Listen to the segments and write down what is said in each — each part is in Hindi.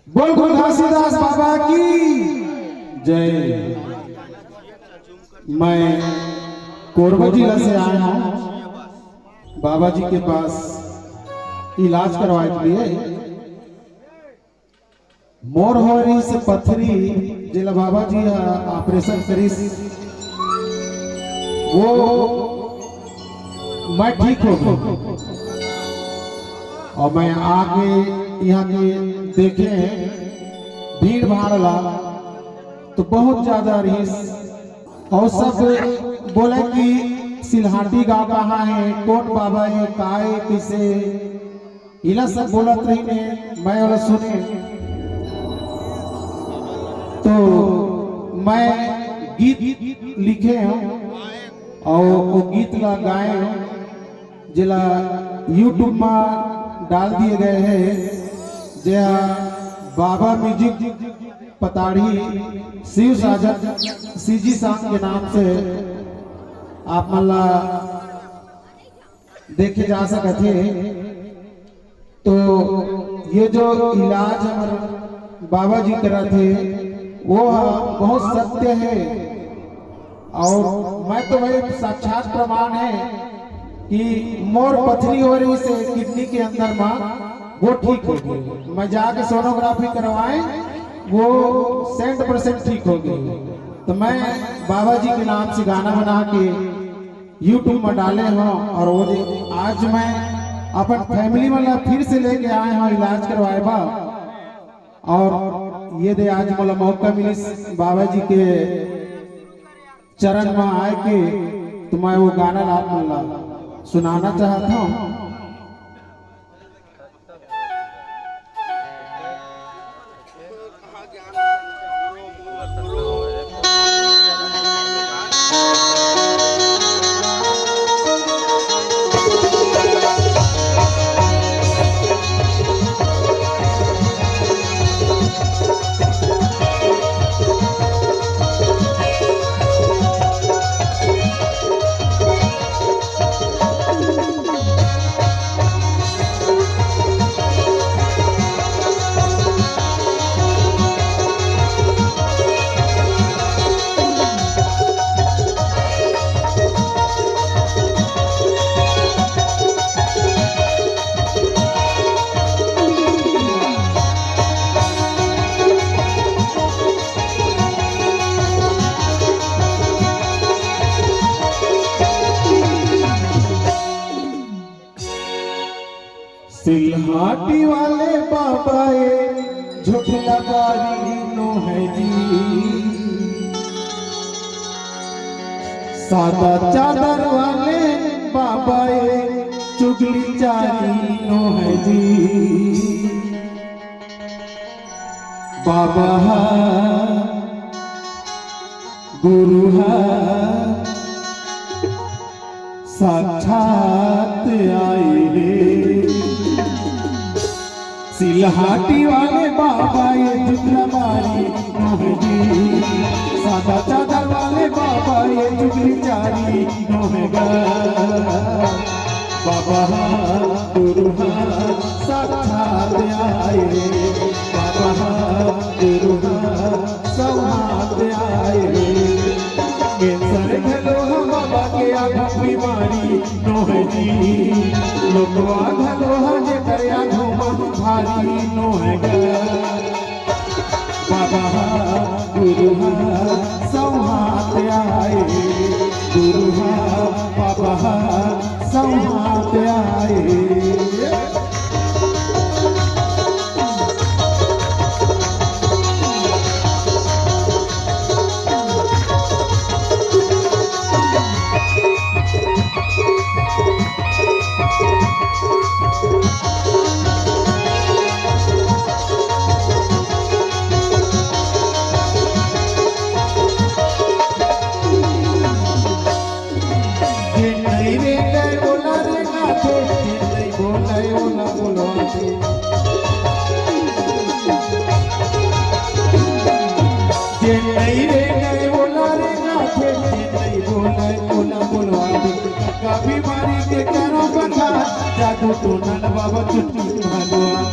बोल बोल घासीदास बाबा की जय। मैं कोरबा जिला से आया हूँ बाबा जी के पास इलाज करवाए के लिए। मोर हो रही से पथरी जिला बाबा जी ऑपरेशन करी वो मैं ठीक हो गया और मैं आगे यहाँ के देखे भीड़ भाड़ ला तो बहुत ज्यादा रही और सब बोले कि सिलहाटी गांव कहाँ है, कौन बाबा है, काहे किसे इला सब बोलत रही ने। मैं वाला सुने तो मैं गीत लिखे हूँ और वो गीत ला गाए हूँ जिला यूट्यूब में डाल दिए गए हैं। जया बाबा म्यूजिक पताड़ी शिव साजन सीजी सांग के नाम से आप मल्ला देखे जा सकते हैं। तो ये जो इलाज हमारे बाबा जी करा थे वो बहुत सत्य है और मैं तो वही साक्षात प्रमाण है कि मोर पथरी हो रही से किडनी के अंदर में वो ठीक हो गई। मैं जाके सोनोग्राफी करवाए वो 100% ठीक हो गई। तो मैं बाबा जी के नाम से गाना बना के यूट्यूब में डाले हूँ और वो आज मैं अपन फैमिली वाला फिर से लेके आए हूँ इलाज करवाए बा। और ये दे आज मला मौका मिली बाबा जी के चरण में आए के तो मैं वो गाना आप मला सुनाना चाहता हूँ। सिलहाटी वाले बाबा झुठला बारी नो है जी, सादा चादर वाले बाबा चुगली चारी नो है जी। बाबा गुरु साक्षात आए रे। सिलहाटी वाले बाबा झुठला बारी नो है जी, सादा चादर वाले बाबा चुगली चारी नो है गा। बाबा गुरु साक्षात आए रे, बाबा गुरु साक्षात आए रे। कैंसर घलो बाबा के आँख बीमारी नो है जी, लोगवा घलो जे करे आँख भारी नो है गा। बाबा गुरु संहात आए, गुरु बाबा संहात आए। बीमारी के करो बता जादू तो नल बाबा चुटकी भगवान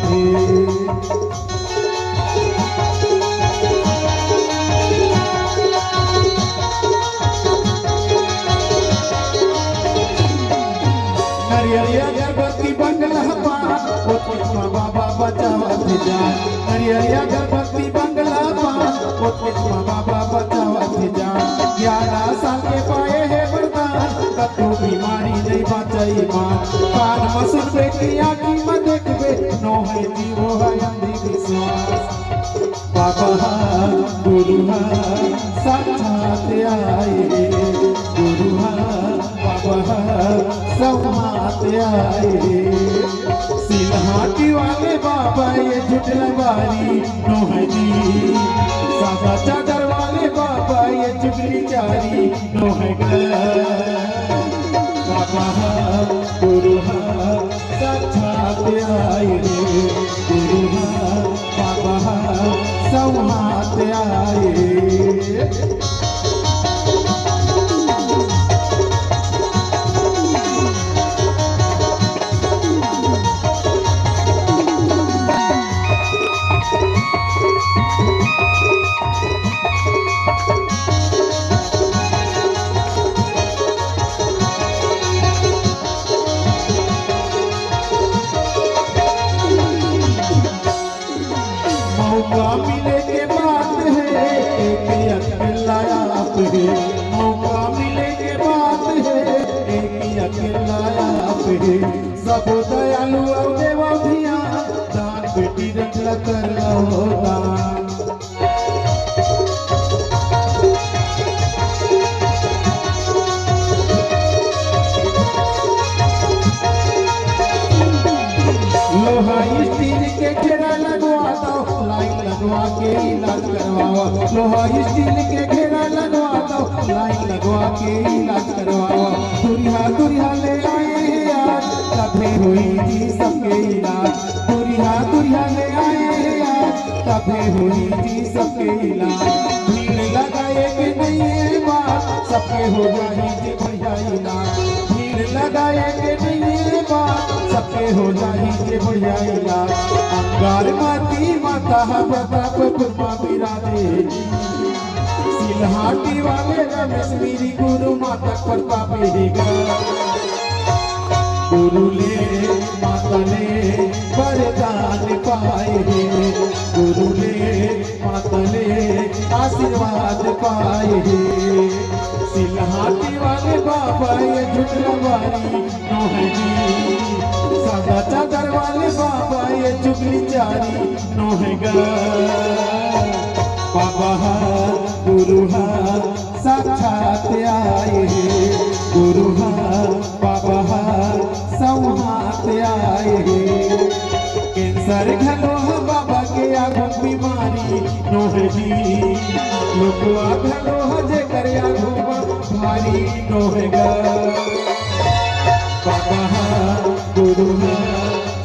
जान हरिहरिया गणपति बंगला पान मोती बाबा बचावत जान 11 साल के पाए है वरदान कतू बीमारी नहीं बचाई मान कान मसूर पे की आँखी में देखबे नो है जीवो है अंधविश्वास बाबा गुरु साक्षात आए गुरु बाबा संहात आए सिलहाटी वाले बाबा ये झुटलवारी नो है जी सादा चादर वाले बाबा ये चुगली चारी नो है बाबा गुरु साक्षात आए गुरु बाबा संहात आए मौका मिले के बात है एक अकेला आप है मौका मिले के बात है एक अकेला आप है सब दयालु और देवा धिया दान बेटी रखला कर लो दान लोहा स्टील के घेरा लगवा दो लाइन लगवा के इलाज करवाओ लोहा स्टील के घेरा लगवा दो लाइन लगवा के इलाज करवाओ दुरिया दुरिया ले आए हैं आज तबे हुई जी सबके इलाज दुरिया दुरिया ले आए हैं आज तबे हुई जी सबके इलाज भीड़ लगाए के नहीं है बात सबके हो जाए जी बढ़िया इलाज भीड़ लगाए के नहीं है बात सबके हो जाए जे बढ़िया इलाज अंगार माती माता प्रताप कुर्मा विराजे सिलहाटी वाले रमेश मेरी गुरु माता प्रताप गुरु ले माता ले वरदान पाए गुरु ले माता ले आशीर्वाद पाए सिलहाटी वाले बाबा ये झुटलवारी नो है जी सादा चादर वाले बाबा ये चुगली चारी नो है बाबा गुरु साक्षात आए गुरु बाबा संहात आए कैंसर घलो बाबा के आगो बीमारी नो है जी लोगवा घलो जे कर आगो भारी नो है बाबा गुरु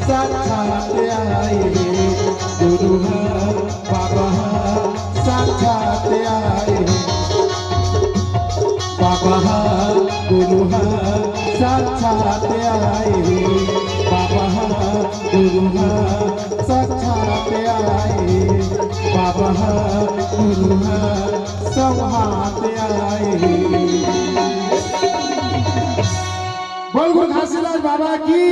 साक्षात आए गुरु बाबा साक्षात आए बाबा गुरु साक्षात आए बाबा गुरु साक्षात आए बाबा गुरु संहात आए बोल घासीदास बाबा की